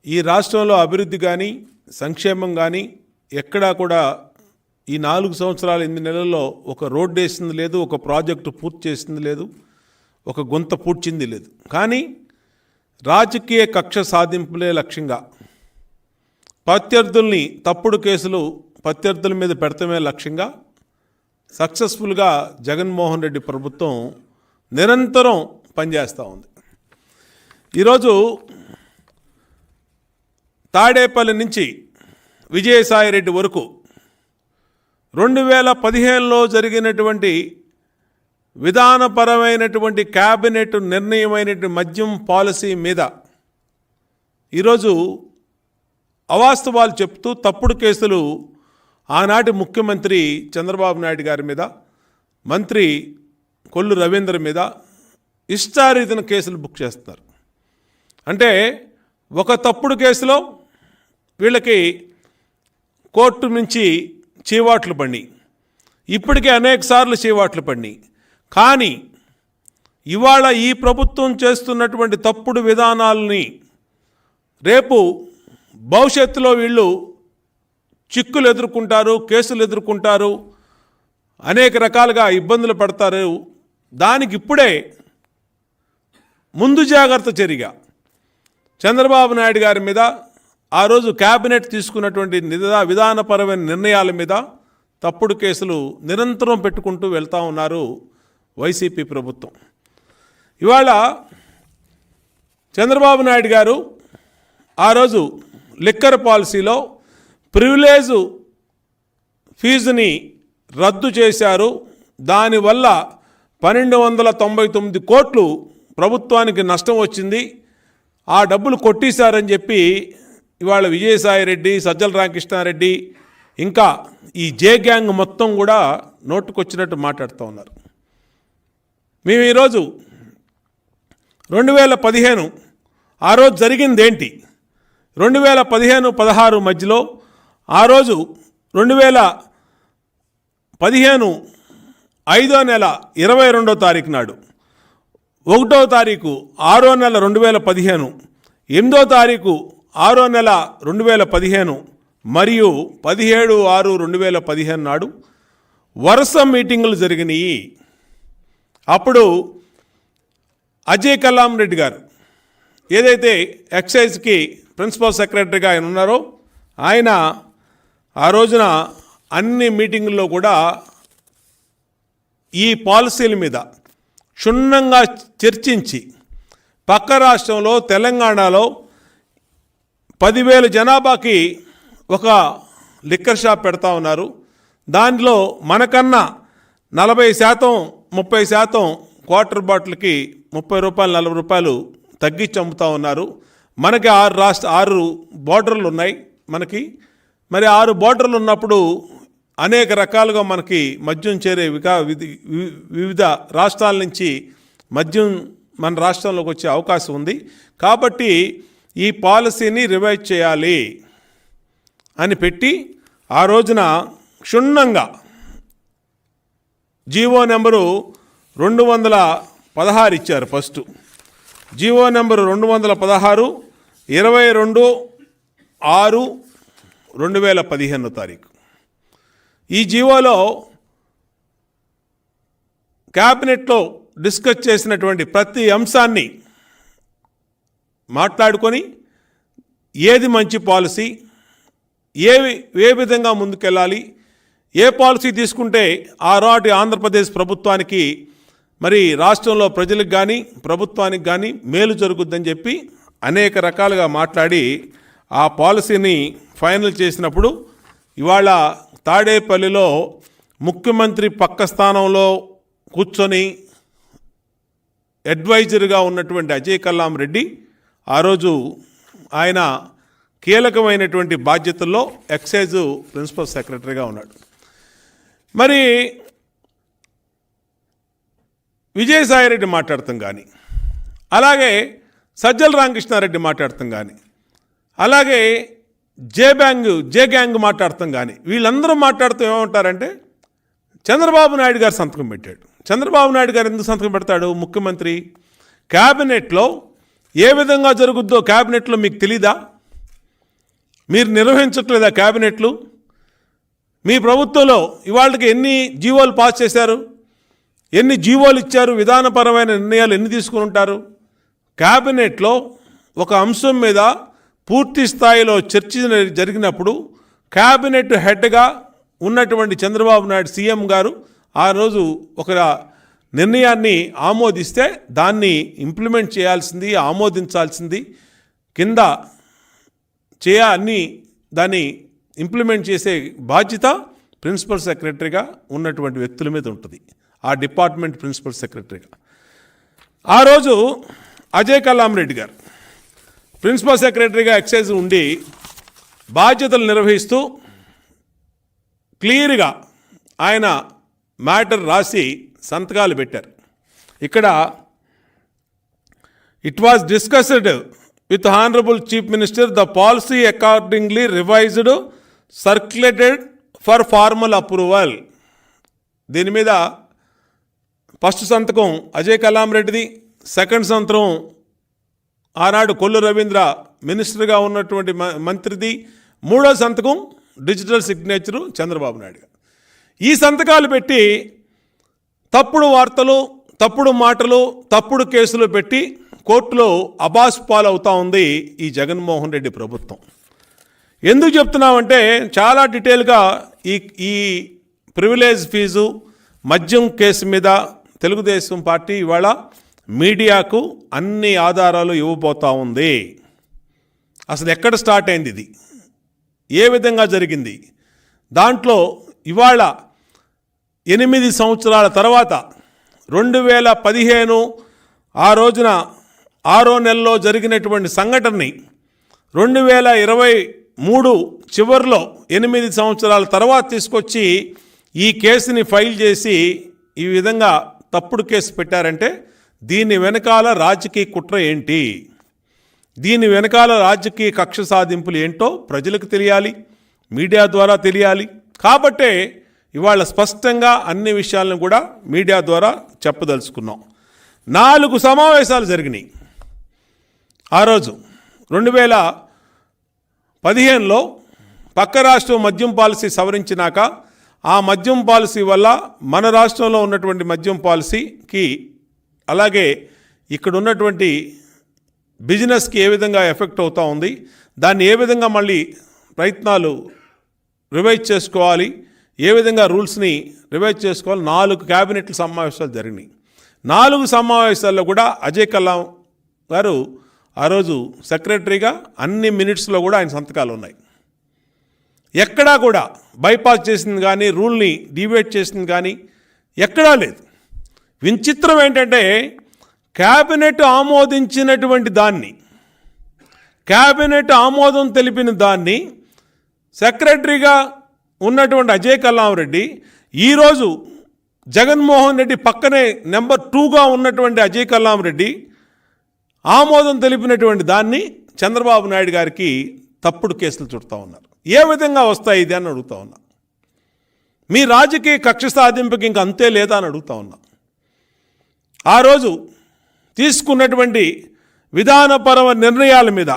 ఈ రాష్ట్రంలో అభివృద్ధి కానీ సంక్షేమం కానీ ఎక్కడా కూడా ఈ 4 సంవత్సరాల 8 నెలల్లో ఒక రోడ్డు వేసింది లేదు, ఒక ప్రాజెక్టు పూర్తి చేసింది లేదు, ఒక గుంత పూడ్చింది లేదు. కానీ రాజకీయ కక్ష సాధింపులే లక్ష్యంగా ప్రత్యర్థుల్ని తప్పుడు కేసులు ప్రత్యర్థుల మీద పెడతమే లక్ష్యంగా సక్సెస్ఫుల్గా జగన్మోహన్ రెడ్డి ప్రభుత్వం నిరంతరం పనిచేస్తూ ఉంది. ఈరోజు తాడేపల్లి నుంచి విజయసాయిరెడ్డి వరకు 2015లో జరిగినటువంటి విధానపరమైనటువంటి క్యాబినెట్ నిర్ణయమైనటువంటి మద్యం పాలసీ మీద ఈరోజు అవాస్తవాలు చెప్తూ తప్పుడు కేసులు ఆనాటి ముఖ్యమంత్రి చంద్రబాబు నాయుడు గారి మీద, మంత్రి కొల్లు రవీంద్ర మీద ఇష్టారీతిన కేసులు బుక్ చేస్తున్నారు. అంటే ఒక తప్పుడు కేసులో వీళ్ళకి కోర్టు నుంచి చీవాట్లు పడినాయి, ఇప్పటికే అనేక సార్లు చీవాట్లు పడినాయి. కానీ ఇవాళ ఈ ప్రభుత్వం చేస్తున్నటువంటి తప్పుడు విధానాలని రేపు భవిష్యత్తులో వీళ్ళు చిక్కులు ఎదుర్కొంటారు, కేసులు ఎదుర్కొంటారు, అనేక రకాలుగా ఇబ్బందులు పడతారు. దానికి ఇప్పుడే ముందు జాగ్రత్త చర్యగా చంద్రబాబు నాయుడు గారి మీద ఆ రోజు క్యాబినెట్ తీసుకున్నటువంటి విధానపరమైన నిర్ణయాల మీద తప్పుడు కేసులు నిరంతరం పెట్టుకుంటూ వెళ్తూ ఉన్నారు వైసీపీ ప్రభుత్వం. ఇవాళ చంద్రబాబు నాయుడు గారు ఆ రోజు లిక్కర్ పాలసీలో ప్రివిలేజ్ ఫీజుని రద్దు చేశారు. దానివల్ల 1299 కోట్లు ప్రభుత్వానికి నష్టం వచ్చింది, ఆ డబ్బులు కొట్టేశారని చెప్పి ఇవాళ విజయసాయిరెడ్డి, సజ్జల రామకృష్ణారెడ్డి, ఇంకా ఈ జే గ్యాంగ్ మొత్తం కూడా నోటుకొచ్చినట్టు మాట్లాడుతూ ఉన్నారు. మేము ఈరోజు 2015 ఆ రోజు జరిగిందేంటి, 2015-16 మధ్యలో ఆ రోజు 2015 5వ నెల 22వ తారీఖు నాడు, 1వ తారీఖు 6వ నెల 2015, 8వ తారీఖు 6వ నెల 2015 మరియు 17/6/2015 నాడు వరుస మీటింగులు జరిగినాయి. అప్పుడు అజయ్ కల్లాం రెడ్డి గారు ఏదైతే ఎక్సైజ్కి ప్రిన్సిపల్ సెక్రటరీగా ఆయన ఉన్నారో ఆయన ఆ రోజున అన్ని మీటింగుల్లో కూడా ఈ పాలసీల మీద క్షుణ్ణంగా చర్చించి పక్క రాష్ట్రంలో తెలంగాణలో 10,000 జనాభాకి ఒక లిక్కర్ షాప్ పెడతా ఉన్నారు. దానిలో మనకన్నా 40% 30% క్వార్టర్ బాటిల్కి 30 రూపాయలు 40 రూపాయలు తగ్గించి అమ్ముతూ ఉన్నారు. మనకి 6 బోర్డర్లు ఉన్నాయి. మనకి మరి 6 బోర్డర్లు ఉన్నప్పుడు అనేక రకాలుగా మనకి మద్యం చేరే వివిధ రాష్ట్రాల నుంచి మద్యం మన రాష్ట్రంలోకి వచ్చే అవకాశం ఉంది. కాబట్టి ఈ పాలసీని రివైజ్ చేయాలి అని పెట్టి ఆ రోజున క్షుణ్ణంగా జీవో నెంబరు 216 ఇచ్చారు. ఫస్ట్ జీవో నెంబరు 216 22/6/2015 తారీఖు. ఈ జీవోలో క్యాబినెట్లో డిస్కస్ చేసినటువంటి ప్రతి అంశాన్ని మాట్లాడుకొని ఏది మంచి పాలసీ, ఏ విధంగా ముందుకెళ్ళాలి, ఏ పాలసీ తీసుకుంటే ఆనాటి ఆంధ్రప్రదేశ్ ప్రభుత్వానికి మరి రాష్ట్రంలో ప్రజలకు కానీ ప్రభుత్వానికి కానీ మేలు జరుగుద్దని చెప్పి అనేక రకాలుగా మాట్లాడి ఆ పాలసీని ఫైనల్ చేసినప్పుడు ఇవాళ తాడేపల్లిలో ముఖ్యమంత్రి పక్క స్థానంలో కూర్చొని అడ్వైజర్గా ఉన్నటువంటి అజయ్ కల్లాం రెడ్డి ఆ రోజు ఆయన కీలకమైనటువంటి బాధ్యతల్లో ఎక్సైజ్ ప్రిన్సిపల్ సెక్రటరీగా ఉన్నాడు. మరి విజయసాయిరెడ్డి మాట్లాడతాం కానీ, అలాగే సజ్జల రామకృష్ణారెడ్డి మాట్లాడతాం కానీ, అలాగే జే గ్యాంగ్ మాట్లాడతాం కానీ, వీళ్ళందరూ మాట్లాడుతూ ఏమంటారంటే చంద్రబాబు నాయుడు గారు సంతకం పెట్టాడు. చంద్రబాబు నాయుడు గారు ఎందుకు సంతకం పెడతాడు? ముఖ్యమంత్రి క్యాబినెట్లో ఏ విధంగా జరుగుద్దో క్యాబినెట్లో మీకు తెలీదా? మీరు నిర్వహించట్లేదా క్యాబినెట్లు? మీ ప్రభుత్వంలో ఇవాళకి ఎన్ని జీవోలు పాస్ చేశారు, ఎన్ని జీవోలు ఇచ్చారు, విధానపరమైన నిర్ణయాలు ఎన్ని తీసుకుని ఉంటారు? క్యాబినెట్లో ఒక అంశం మీద పూర్తి స్థాయిలో చర్చ జరిగినప్పుడు క్యాబినెట్ హెడ్గా ఉన్నటువంటి చంద్రబాబు నాయుడు సీఎం గారు ఆ రోజు ఒక నిర్ణయాన్ని ఆమోదిస్తే దాన్ని ఇంప్లిమెంట్ చేయాల్సింది, ఆమోదించాల్సింది, కింద అన్ని దాన్ని ఇంప్లిమెంట్ చేసే బాధ్యత ప్రిన్సిపల్ సెక్రటరీగా ఉన్నటువంటి వ్యక్తుల మీద ఉంటుంది, ఆ డిపార్ట్మెంట్ ప్రిన్సిపల్ సెక్రటరీగా. ఆ రోజు అజయ్ కల్లాం రెడ్డి గారు ప్రిన్సిపల్ సెక్రటరీగా ఎక్సైజ్ ఉండి బాధ్యతలు నిర్వహిస్తూ క్లియర్గా ఆయన మ్యాటర్ రాసి సంతకాలు పెట్టారు. ఇక్కడ it was discussed with honourable chief minister, the policy accordingly revised, circulated for formal approval. దీని మీద ఫస్ట్ సంతకం అజయ్ కల్లాం రెడ్డిది, సెకండ్ సంతకం ఆనాడు కొల్లు రవీంద్ర మినిస్టర్గా ఉన్నటువంటి మంత్రిది, మూడో సంతకం డిజిటల్ సిగ్నేచరు చంద్రబాబు నాయుడు గారు. ఈ సంతకాలు పెట్టి తప్పుడు వార్తలు, తప్పుడు మాటలు, తప్పుడు కేసులు పెట్టి కోర్టులో అబాస్ పాలవుతూ ఉంది ఈ జగన్మోహన్ రెడ్డి ప్రభుత్వం. ఎందుకు చెప్తున్నామంటే చాలా డీటెయిల్గా ఈ ప్రివిలేజ్ ఫీజు మద్యం కేసు మీద తెలుగుదేశం పార్టీ ఇవాళ మీడియాకు అన్ని ఆధారాలు ఇవ్వబోతూ ఉంది. అసలు ఎక్కడ స్టార్ట్ అయింది ఇది, ఏ విధంగా జరిగింది, దాంట్లో ఇవాళ 8 సంవత్సరాల తర్వాత 2015 ఆ రోజున 6వ నెలలో జరిగినటువంటి సంఘటనని 2023 చివరిలో 8 సంవత్సరాల తర్వాత తీసుకొచ్చి ఈ కేసుని ఫైల్ చేసి ఈ విధంగా తప్పుడు కేసు పెట్టారంటే దీని వెనకాల రాజకీయ కుట్ర ఏంటి, దీని వెనకాల రాజకీయ కక్ష సాధింపులు ఏంటో ప్రజలకు తెలియాలి, మీడియా ద్వారా తెలియాలి. కాబట్టే ఇవాళ స్పష్టంగా అన్ని విషయాలను కూడా మీడియా ద్వారా చెప్పదలుచుకున్నాం. 4 సమావేశాలు జరిగినాయి ఆ రోజు. 2015లో పక్క రాష్ట్రం మద్యం పాలసీ సవరించినాక ఆ మద్యం పాలసీ వల్ల మన రాష్ట్రంలో ఉన్నటువంటి మద్యం పాలసీకి అలాగే ఇక్కడ ఉన్నటువంటి బిజినెస్కి ఏ విధంగా ఎఫెక్ట్ అవుతూ ఉంది, దాన్ని ఏ విధంగా మళ్ళీ ప్రయత్నాలు రివైజ్ చేసుకోవాలి, ఏ విధంగా రూల్స్ని రివైజ్ చేసుకోవాలి. 4 క్యాబినెట్ల సమావేశాలు జరిగినాయి. 4 సమావేశాల్లో కూడా అజయ్ కల్లాం గారు ఆ రోజు సెక్రటరీగా అన్ని మినిట్స్లో కూడా ఆయన సంతకాలు ఉన్నాయి. ఎక్కడా కూడా బైపాస్ చేసింది కానీ, రూల్ని డివేట్ చేసింది కానీ ఎక్కడా లేదు. విచిత్రం ఏంటంటే క్యాబినెట్ ఆమోదించినటువంటి దాన్ని, క్యాబినెట్ ఆమోదం తెలిపిన దాన్ని సెక్రటరీగా ఉన్నటువంటి అజయ్ కల్లాం రెడ్డి ఈరోజు జగన్మోహన్ రెడ్డి పక్కనే నెంబర్ 2గా ఉన్నటువంటి అజయ్ కల్లాం రెడ్డి ఆమోదం తెలిపినటువంటి దాన్ని చంద్రబాబు నాయుడు గారికి తప్పుడు కేసులు చుడతా ఉన్నారు. ఏ విధంగా వస్తాయి ఇది అని అడుగుతా ఉన్నా. మీ రాజకీయ కక్ష సాధింపుకి ఇంక అంతే లేదా అని అడుగుతా ఉన్నా. ఆ రోజు తీసుకున్నటువంటి విధానపరమ నిర్ణయాల మీద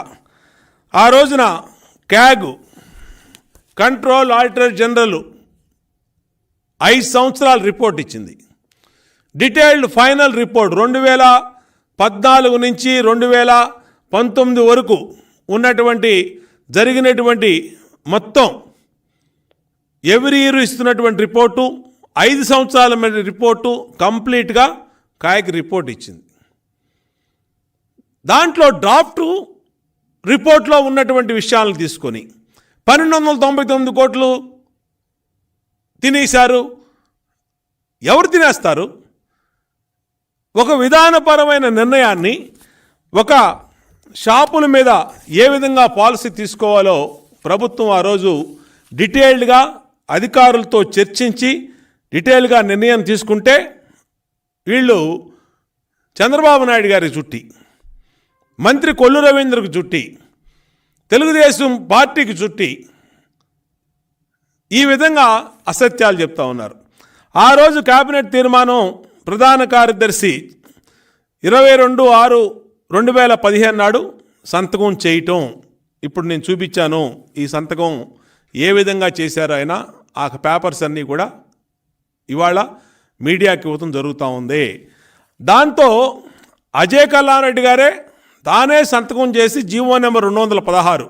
ఆ రోజున క్యాగ్ కంట్రోల్ ఆడిటర్ జనరల్ 5 సంవత్సరాల రిపోర్ట్ ఇచ్చింది. డీటెయిల్డ్ ఫైనల్ రిపోర్ట్ 2014 నుంచి 2019 వరకు ఉన్నటువంటి జరిగినటువంటి మొత్తం ఎవ్రీ ఇయర్ ఇస్తున్నటువంటి రిపోర్టు 5 సంవత్సరాల మీద రిపోర్టు కంప్లీట్గా కాయకి రిపోర్ట్ ఇచ్చింది. దాంట్లో డ్రాఫ్ట్ రిపోర్ట్లో ఉన్నటువంటి విషయాలను తీసుకొని 1299 కోట్లు తినేశారు. ఎవరు తినేస్తారు? ఒక విధానపరమైన నిర్ణయాన్ని ఒక షాపుల మీద ఏ విధంగా పాలసీ తీసుకోవాలో ప్రభుత్వం ఆ రోజు డీటెయిల్డ్గా అధికారులతో చర్చించి డీటెయిల్గా నిర్ణయం తీసుకుంటే వీళ్ళు చంద్రబాబు నాయుడు గారికి చుట్టి, మంత్రి కొల్లు రవీంద్రకు చుట్టి, తెలుగుదేశం పార్టీకి చుట్టి ఈ విధంగా అసత్యాలు చెప్తా ఉన్నారు. ఆ రోజు కేబినెట్ తీర్మానం ప్రధాన కార్యదర్శి 22/6/2015 నాడు సంతకం చేయటం ఇప్పుడు నేను చూపించాను ఈ సంతకం ఏ విధంగా చేశారో ఆయన ఆ పేపర్స్ అన్నీ కూడా ఇవాళ మీడియాకి ఇవ్వటం జరుగుతూ ఉంది. దాంతో అజయ్ కల్లాం రెడ్డి గారే తానే సంతకం చేసి GO number 216,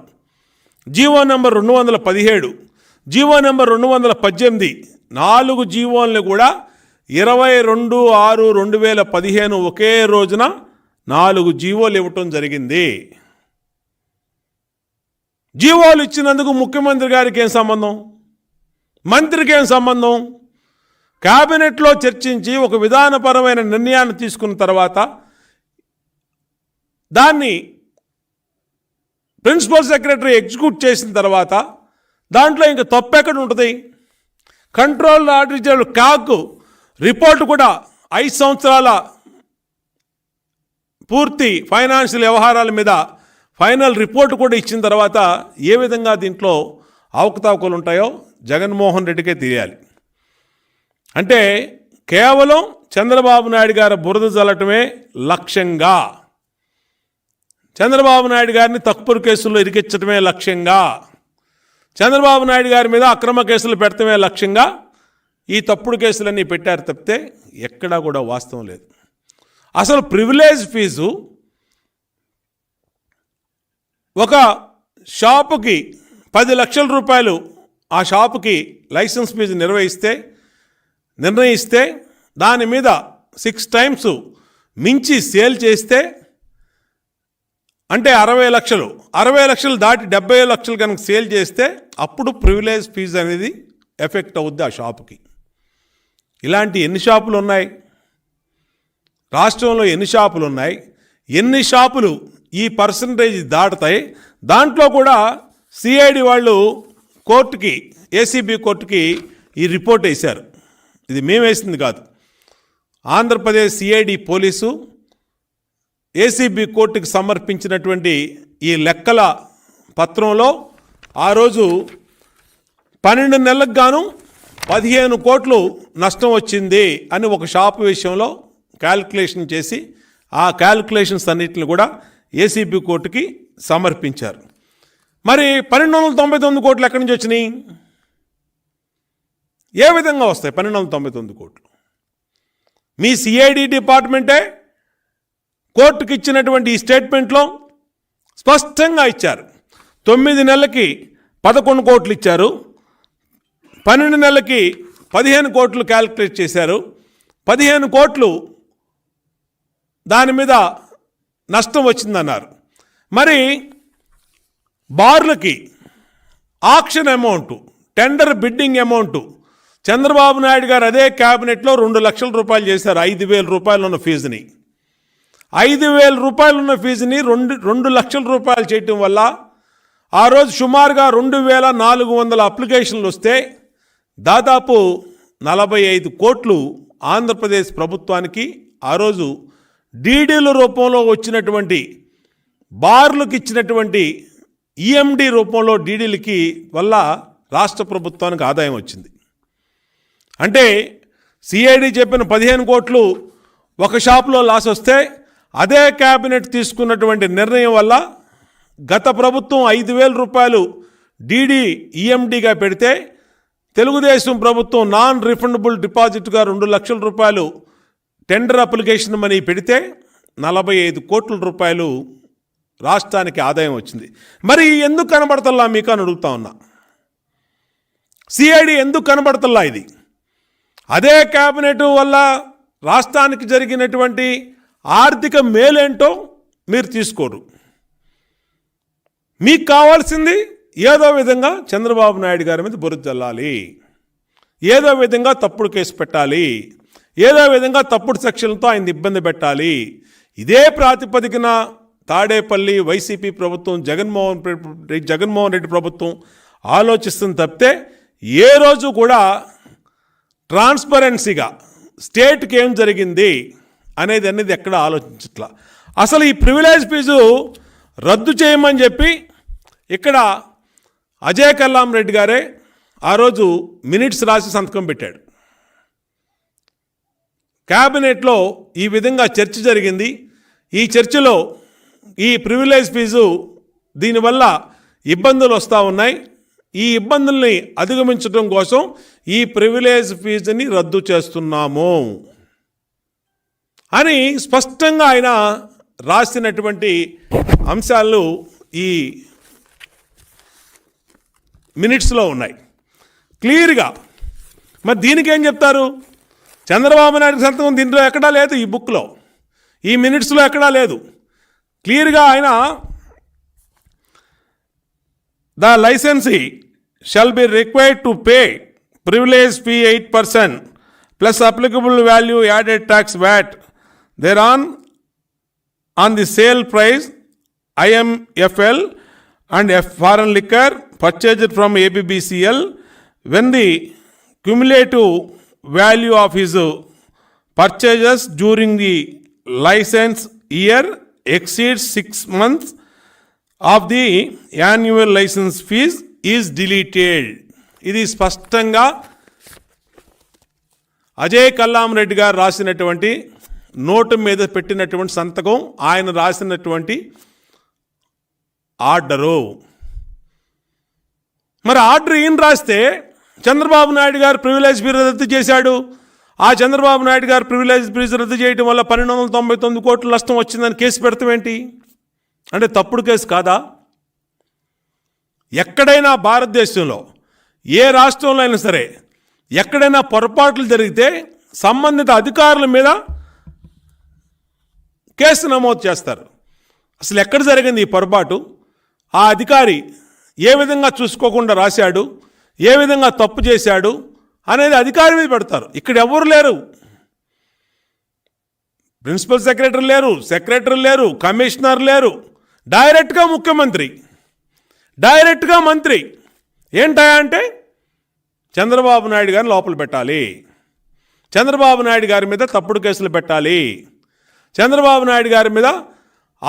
GO number 217, GO number 218 4 జీవోల్ని కూడా 22/6/2015 ఒకే రోజున 4 జీవోలు ఇవ్వటం జరిగింది. జీవోలు ఇచ్చినందుకు ముఖ్యమంత్రి గారికి ఏం సంబంధం, మంత్రికి ఏం సంబంధం? క్యాబినెట్లో చర్చించి ఒక విధానపరమైన నిర్ణయాన్ని తీసుకున్న తర్వాత దాన్ని ప్రిన్సిపల్ సెక్రటరీ ఎగ్జిక్యూట్ చేసిన తర్వాత దాంట్లో ఇంకా తప్పెక్కడ ఉంటుంది? కంట్రోల్ ఆడిటర్ కాకు రిపోర్ట్ కూడా 5 సంవత్సరాల పూర్తి ఫైనాన్షియల్ వ్యవహారాల మీద ఫైనల్ రిపోర్ట్ కూడా ఇచ్చిన తర్వాత ఏ విధంగా దీంట్లో అవకతవకలు ఉంటాయో జగన్మోహన్ రెడ్డికే తెలియాలి. అంటే కేవలం చంద్రబాబు నాయుడు గారి బురద జల్లటమే లక్ష్యంగా, చంద్రబాబు నాయుడు గారిని తప్పుడు కేసుల్లో ఇరికించడమే లక్ష్యంగా, చంద్రబాబు నాయుడు గారి మీద అక్రమ కేసులు పెడతమే లక్ష్యంగా ఈ తప్పుడు కేసులన్నీ పెట్టారు తప్పితే ఎక్కడా కూడా వాస్తవం లేదు. అసలు ప్రివిలేజ్ ఫీజు ఒక షాపుకి 10 లక్షల రూపాయలు ఆ షాపుకి లైసెన్స్ ఫీజు నిర్ణయిస్తే దాని మీద 6 టైమ్స్ మించి సేల్ చేస్తే అంటే 60 లక్షలు, 60 లక్షలు దాటి 70 లక్షలు కనుక సేల్ చేస్తే అప్పుడు ప్రివిలేజ్ ఫీజు అనేది ఎఫెక్ట్ అవుద్ది ఆ షాపుకి. ఇలాంటి ఎన్ని షాపులు ఉన్నాయి రాష్ట్రంలో? ఎన్ని షాపులు ఉన్నాయి? ఎన్ని షాపులు ఈ పర్సంటేజ్ దాటుతాయి? దాంట్లో కూడా సిఐడి వాళ్ళు కోర్టుకి, ఏసీబీ కోర్టుకి ఈ రిపోర్ట్ వేశారు. ఇది మేము వేసింది కాదు. ఆంధ్రప్రదేశ్ సిఐడి పోలీసు ఏసీబీ కోర్టుకి సమర్పించినటువంటి ఈ లెక్కల పత్రంలో ఆ రోజు 12 నెలలకు గాను 15 కోట్లు నష్టం వచ్చింది అని ఒక షాపు విషయంలో క్యాల్కులేషన్ చేసి ఆ క్యాల్కులేషన్స్ అన్నిటిని కూడా ఏసీబీ కోర్టుకి సమర్పించారు. మరి 1299 కోట్లు ఎక్కడి నుంచి వచ్చినాయి? ఏ విధంగా వస్తాయి 1299 కోట్లు? మీ సిఐడి డిపార్ట్మెంటే కోర్టుకి ఇచ్చినటువంటి ఈ స్టేట్మెంట్లో స్పష్టంగా ఇచ్చారు. 9 నెలలకి 11 కోట్లు ఇచ్చారు, 12 నెలలకి 15 కోట్లు క్యాల్కులేట్ చేశారు, 15 కోట్లు దాని మీద నష్టం వచ్చిందన్నారు. మరి బార్లకి auction amount, tender bidding amount Chandrababu Naidu గారు అదే క్యాబినెట్లో 2 లక్షల రూపాయలు చేశారు. 5,000 రూపాయలు ఉన్న ఫీజుని 5,000 రూపాయలు ఉన్న ఫీజుని 2 లక్షల రూపాయలు చేయటం వల్ల ఆ రోజు సుమారుగా 2,400 అప్లికేషన్లు వస్తే దాదాపు 45 కోట్లు ఆంధ్రప్రదేశ్ ప్రభుత్వానికి ఆ రోజు డీడీల రూపంలో వచ్చినటువంటి, బార్లకు ఇచ్చినటువంటి ఈఎండి రూపంలో డీడీలకి వల్ల రాష్ట్ర ప్రభుత్వానికి ఆదాయం వచ్చింది. అంటే సిఐడి చెప్పిన 15 కోట్లు ఒక షాపులో లాస్ వస్తే అదే క్యాబినెట్ తీసుకున్నటువంటి నిర్ణయం వల్ల గత ప్రభుత్వం 5,000 రూపాయలు డీడీ ఈఎండిగా పెడితే తెలుగుదేశం ప్రభుత్వం నాన్ రిఫండబుల్ డిపాజిట్గా 2 లక్షల రూపాయలు టెండర్ అప్లికేషన్ మనీ పెడితే 45 కోట్ల రూపాయలు రాష్ట్రానికి ఆదాయం వచ్చింది. మరి ఎందుకు కనబడతల్లా మీకు అని అడుగుతా ఉన్నా. సిఐడి ఎందుకు కనబడతల్లా? ఇది అదే క్యాబినెట్ వల్ల రాష్ట్రానికి జరిగినటువంటి ఆర్థిక మేలేంటో మీరు తీసుకోరు. మీకు కావాల్సింది ఏదో విధంగా చంద్రబాబు నాయుడు గారి మీద బురద చల్లాలి, ఏదో విధంగా తప్పుడు కేసు పెట్టాలి, ఏదో విధంగా తప్పుడు సెక్షన్లతో ఆయన ఇబ్బంది పెట్టాలి. ఇదే ప్రాతిపదికన తాడేపల్లి వైసీపీ ప్రభుత్వం, జగన్మోహన్ రెడ్డి ప్రభుత్వం ఆలోచిస్తుంది తప్పితే ఏ రోజు కూడా ట్రాన్స్పరెన్సీగా స్టేట్కి ఏం జరిగింది అనేది ఎక్కడ ఆలోచించట్లా. అసలు ఈ ప్రివిలేజ్ ఫీజు రద్దు చేయమని చెప్పి ఇక్కడ అజయ్ కల్లాం రెడ్డి గారే ఆ రోజు మినిట్స్ రాసి సంతకం పెట్టాడు. క్యాబినెట్లో ఈ విధంగా చర్చ జరిగింది. ఈ చర్చలో ఈ ప్రివిలేజ్ ఫీజు దీనివల్ల ఇబ్బందులు వస్తూ ఉన్నాయి. ఈ ఇబ్బందుల్ని అధిగమించడం కోసం ఈ ప్రివిలేజ్ ఫీజుని రద్దు చేస్తున్నాము అని స్పష్టంగా ఆయన రాసినటువంటి అంశాలు ఈ మినిట్స్లో ఉన్నాయి క్లియర్గా. మరి దీనికి ఏం చెప్తారు? చంద్రబాబు నాయుడు సంతకం దీంట్లో ఎక్కడా లేదు, ఈ బుక్లో, ఈ మినిట్స్లో ఎక్కడా లేదు. క్లియర్గా ఆయన the licensee shall be required to pay privilege fee 8% plus applicable value added tax VAT there on the sale price IMFL and foreign liquor purchased from ABBCL when the cumulative value of his purchases during the license year exceeds 6 months of the annual license fees is deleted. ఇది స్పష్టంగా అజయ్ కల్లాం రెడ్డి గారు రాసినటువంటి note మీద పెట్టినటువంటి సంతకం, ఆయన రాసినటువంటి order. మరి ఆర్డర్ ఈయన రాస్తే చంద్రబాబు నాయుడు గారు ప్రివిలేజ్ ఫీజు రద్దు చేశాడు. ఆ చంద్రబాబు నాయుడు గారు ప్రివిలేజ్ ఫీజు రద్దు చేయడం వల్ల 1299 కోట్ల నష్టం వచ్చిందని కేసు పెడతామేంటి? అంటే తప్పుడు కేసు కాదా? ఎక్కడైనా భారతదేశంలో ఏ రాష్ట్రంలో అయినా సరే ఎక్కడైనా పొరపాట్లు జరిగితే సంబంధిత అధికారుల మీద కేసు నమోదు చేస్తారు. అసలు ఎక్కడ జరిగింది ఈ పొరపాటు? ఆ అధికారి ఏ విధంగా చూసుకోకుండా రాశాడు, ఏ విధంగా తప్పు చేశాడు అనేది అధికారి మీద పెడతారు. ఇక్కడ ఎవరు లేరు, ప్రిన్సిపల్ సెక్రటరీ లేరు, సెక్రటరీ లేరు, కమిషనర్ లేరు, డైరెక్ట్గా ముఖ్యమంత్రి, డైరెక్ట్గా మంత్రి. ఏంటా అంటే చంద్రబాబు నాయుడు గారిని లోపల పెట్టాలి, చంద్రబాబు నాయుడు గారి మీద తప్పుడు కేసులు పెట్టాలి, చంద్రబాబు నాయుడు గారి మీద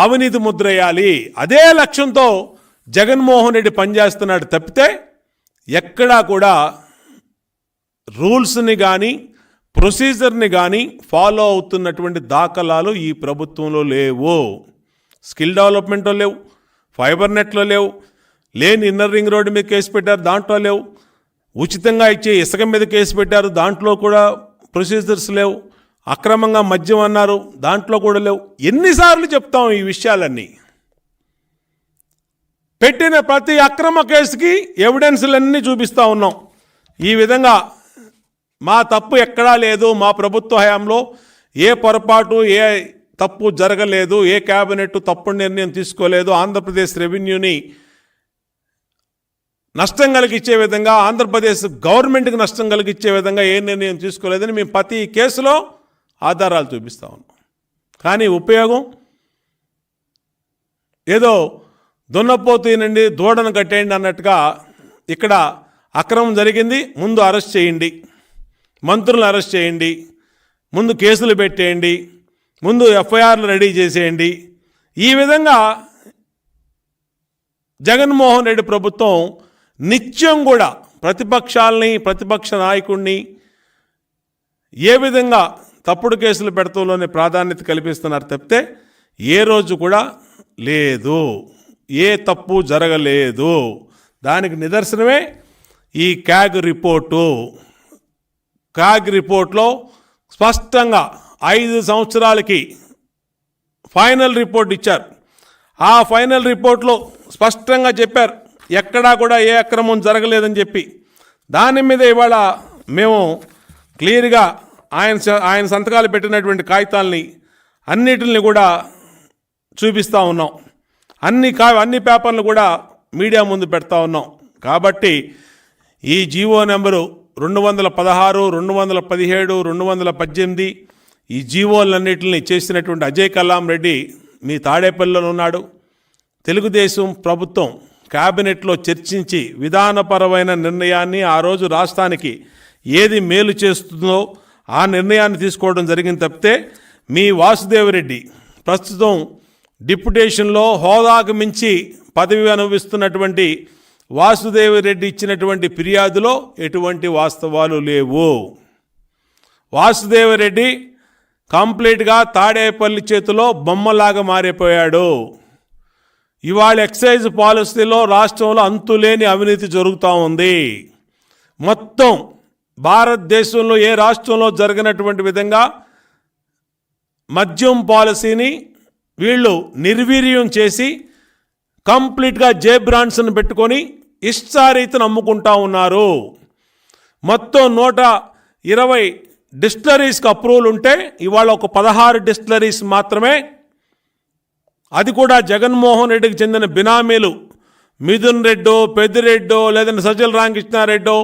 అవినీతి ముద్ర వేయాలి. అదే లక్ష్యంతో జగన్మోహన్ రెడ్డి పనిచేస్తున్నాడు తప్పితే ఎక్కడా కూడా రూల్స్ని కానీ ప్రొసీజర్ని కానీ ఫాలో అవుతున్నటువంటి దాఖలాలు ఈ ప్రభుత్వంలో లేవు. స్కిల్ డెవలప్మెంట్లో లేవు, ఫైబర్ నెట్లో లేవు, లేని ఇన్నర్ రింగ్ రోడ్డు మీద కేసు పెట్టారు, దాంట్లో లేవు, ఉచితంగా ఇచ్చే ఇసుక మీద కేసు పెట్టారు, దాంట్లో కూడా ప్రొసీజర్స్ లేవు, అక్రమంగా మద్యం అన్నారు, దాంట్లో కూడా లేవు. ఎన్నిసార్లు చెప్తాం ఈ విషయాలన్నీ? పెట్టిన ప్రతి అక్రమ కేసుకి ఎవిడెన్స్లన్నీ చూపిస్తూ ఉన్నాం. ఈ విధంగా మా తప్పు ఎక్కడా లేదు, మా ప్రభుత్వ హయాంలో ఏ పొరపాటు ఏ తప్పు జరగలేదు, ఏ క్యాబినెట్ తప్పుడు నిర్ణయం తీసుకోలేదు, ఆంధ్రప్రదేశ్ రెవెన్యూని నష్టం కలిగించే విధంగా, ఆంధ్రప్రదేశ్ గవర్నమెంట్కి నష్టం కలిగించే విధంగా ఏ నిర్ణయం తీసుకోలేదని మేము ప్రతి కేసులో ఆధారాలు చూపిస్తూ ఉన్నాం. కానీ ఉపయోగం ఏదో దున్నపోతేనండి దూడను కట్టేయండి అన్నట్టుగా ఇక్కడ అక్రమం జరిగింది, ముందు అరెస్ట్ చేయండి, మంత్రులను అరెస్ట్ చేయండి, ముందు కేసులు పెట్టేయండి, ముందు ఎఫ్ఐఆర్లు రెడీ చేసేయండి. ఈ విధంగా జగన్మోహన్ రెడ్డి ప్రభుత్వం నిత్యం కూడా ప్రతిపక్షాలని, ప్రతిపక్ష నాయకుడిని ఏ విధంగా తప్పుడు కేసులు పెడతంలోనే ప్రాధాన్యత కల్పిస్తున్నారు తప్పితే ఏ రోజు కూడా లేదు, ఏ తప్పు జరగలేదు. దానికి నిదర్శనమే ఈ క్యాగ్ రిపోర్టు. క్యాగ్ రిపోర్ట్లో స్పష్టంగా 5 సంవత్సరాలకి ఫైనల్ రిపోర్ట్ ఇచ్చారు. ఆ ఫైనల్ రిపోర్ట్లో స్పష్టంగా చెప్పారు ఎక్కడా కూడా ఏ అక్రమం జరగలేదని చెప్పి. దాని మీద ఇవాళ మేము క్లియర్గా ఆయన సంతకాలు పెట్టినటువంటి కాగితాలని అన్నిటిని కూడా చూపిస్తూ ఉన్నాం. అన్ని పేపర్లు కూడా మీడియా ముందు పెడతా ఉన్నాం. కాబట్టి ఈ జీవో నెంబరు 216, 217, 218 ఈ జీవోలన్నింటిని చేసినటువంటి అజయ్ కల్లాం రెడ్డి మీ తాడేపల్లిలో ఉన్నాడు. తెలుగుదేశం ప్రభుత్వం క్యాబినెట్లో చర్చించి విధానపరమైన నిర్ణయాన్ని ఆ రోజు రాష్ట్రానికి ఏది మేలు చేస్తుందో ఆ నిర్ణయాన్ని తీసుకోవడం జరిగింది తప్పితే మీ వాసుదేవరెడ్డి ప్రస్తుతం డిప్యుటేషన్లో హోదాకు మించి పదవి అనుభవిస్తున్నటువంటి వాసుదేవరెడ్డి ఇచ్చినటువంటి ఫిర్యాదులో ఎటువంటి వాస్తవాలు లేవు. వాసుదేవరెడ్డి కంప్లీట్గా తాడేపల్లి చేతిలో బొమ్మలాగా మారిపోయాడు. ఇవాళ ఎక్సైజ్ పాలసీలో రాష్ట్రంలో అంతులేని అవినీతి జరుగుతూ ఉంది. మొత్తం భారతదేశంలో ఏ రాష్ట్రంలో జరిగినటువంటి విధంగా మద్యం పాలసీని వీళ్ళు నిర్వీర్యం చేసి కంప్లీట్గా జే బ్రాండ్స్ని పెట్టుకొని ఇష్టారీతిని అమ్ముకుంటా ఉన్నారు. మొత్తం 120 డిస్టిలరీస్కి అప్రూవల్ ఉంటే ఇవాళ ఒక 16 డిస్టిలరీస్ మాత్రమే, అది కూడా జగన్మోహన్ రెడ్డికి చెందిన బినామీలు మిథున్ రెడ్డో, పెద్దిరెడ్డో, లేదంటే సజ్జల రామకృష్ణారెడ్డో,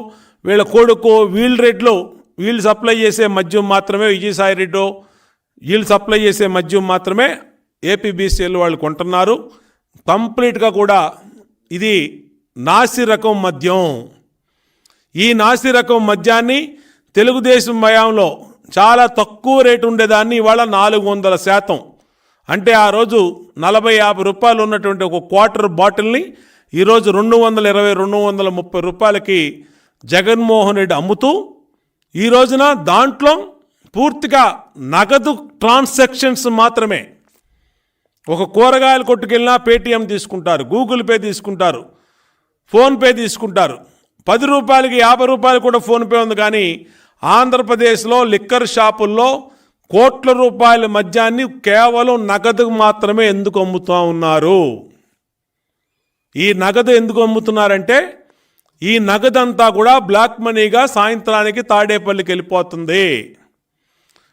వీళ్ళ కొడుకు వీళ్ళు సప్లై చేసే మద్యం మాత్రమే, విజయసాయి రెడ్డో వీళ్ళు సప్లై చేసే మద్యం మాత్రమే ఏపీబీసీఎల్ వాళ్ళు కొంటున్నారు. కంప్లీట్గా కూడా ఇది నాసి రకం మద్యం. ఈ నాసి రకం మద్యాన్ని తెలుగుదేశం హయాంలో చాలా తక్కువ రేటు ఉండేదాన్ని ఇవాళ 400%, అంటే ఆ రోజు 40-50 రూపాయలు ఉన్నటువంటి ఒక క్వార్టర్ బాటిల్ని ఈరోజు 220-230 రూపాయలకి జగన్మోహన్ రెడ్డి అమ్ముతూ, ఈ రోజున దాంట్లో పూర్తిగా నగదు ట్రాన్సాక్షన్స్ మాత్రమే. ఒక కూరగాయల కొట్టుకెళ్ళినా పేటీఎం తీసుకుంటారు, గూగుల్ పే తీసుకుంటారు, ఫోన్పే తీసుకుంటారు. 10 రూపాయలకి 50 రూపాయలు కూడా ఫోన్పే ఉంది. కానీ ఆంధ్రప్రదేశ్లో లిక్కర్ షాపుల్లో కోట్ల రూపాయల మద్యాన్ని కేవలం నగదు మాత్రమే ఎందుకు అమ్ముతూ ఉన్నారు? ఈ నగదు ఎందుకు అమ్ముతున్నారంటే ఈ నగదంతా కూడా బ్లాక్ మనీగా సాయంత్రానికి తాడేపల్లికి వెళ్ళిపోతుంది,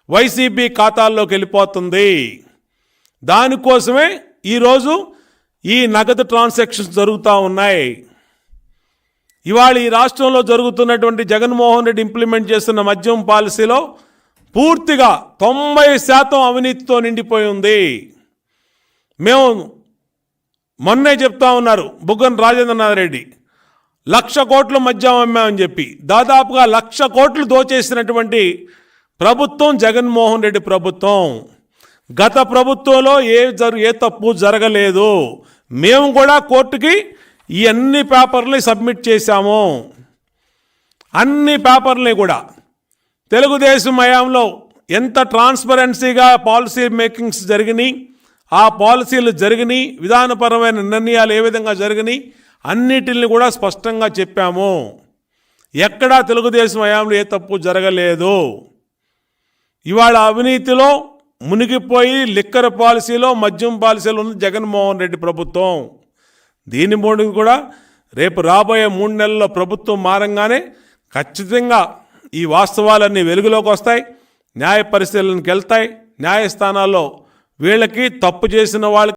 వైసీపీ ఖాతాల్లోకి వెళ్ళిపోతుంది. దానికోసమే ఈరోజు ఈ నగదు ట్రాన్సాక్షన్స్ జరుగుతూ ఉన్నాయి. ఇవాళ ఈ రాష్ట్రంలో జరుగుతున్నటువంటి జగన్మోహన్ రెడ్డి ఇంప్లిమెంట్ చేస్తున్న మద్యం పాలసీలో పూర్తిగా 90% అవినీతితో నిండిపోయి ఉంది. మేము మొన్నే చెప్తా ఉన్నారు బుగ్గన రాజేంద్రనాథ్ రెడ్డి 1,00,000 కోట్ల మద్యం అమ్మామని చెప్పి, దాదాపుగా 1,00,000 కోట్లు దోచేసినటువంటి ప్రభుత్వం జగన్మోహన్ రెడ్డి ప్రభుత్వం. గత ప్రభుత్వంలో ఏ తప్పు జరగలేదు. మేము కూడా కోర్టుకి ఈ అన్ని పేపర్లు సబ్మిట్ చేశాము. అన్ని పేపర్లని కూడా తెలుగుదేశం హయాంలో ఎంత ట్రాన్స్పరెన్సీగా పాలసీ మేకింగ్స్ జరిగినాయి, ఆ పాలసీలు జరిగినాయి, విధానపరమైన నిర్ణయాలు ఏ విధంగా జరిగినాయి అన్నిటిని కూడా స్పష్టంగా చెప్పాము. ఎక్కడా తెలుగుదేశం హయాంలో ఏ తప్పు జరగలేదు. ఇవాళ అవినీతిలో మునిగిపోయి లిక్కర్ పాలసీలో, మద్యం పాలసీలో ఉంది జగన్మోహన్ రెడ్డి ప్రభుత్వం. దీని మూడు కూడా రేపు రాబోయే 3 నెలల్లో ప్రభుత్వం మారంగానే ఖచ్చితంగా ఈ వాస్తవాలన్నీ వెలుగులోకి వస్తాయి, న్యాయ పరిశీలనకి వెళ్తాయి. న్యాయస్థానాల్లో వీళ్ళకి తప్పు చేసిన వాళ్ళకి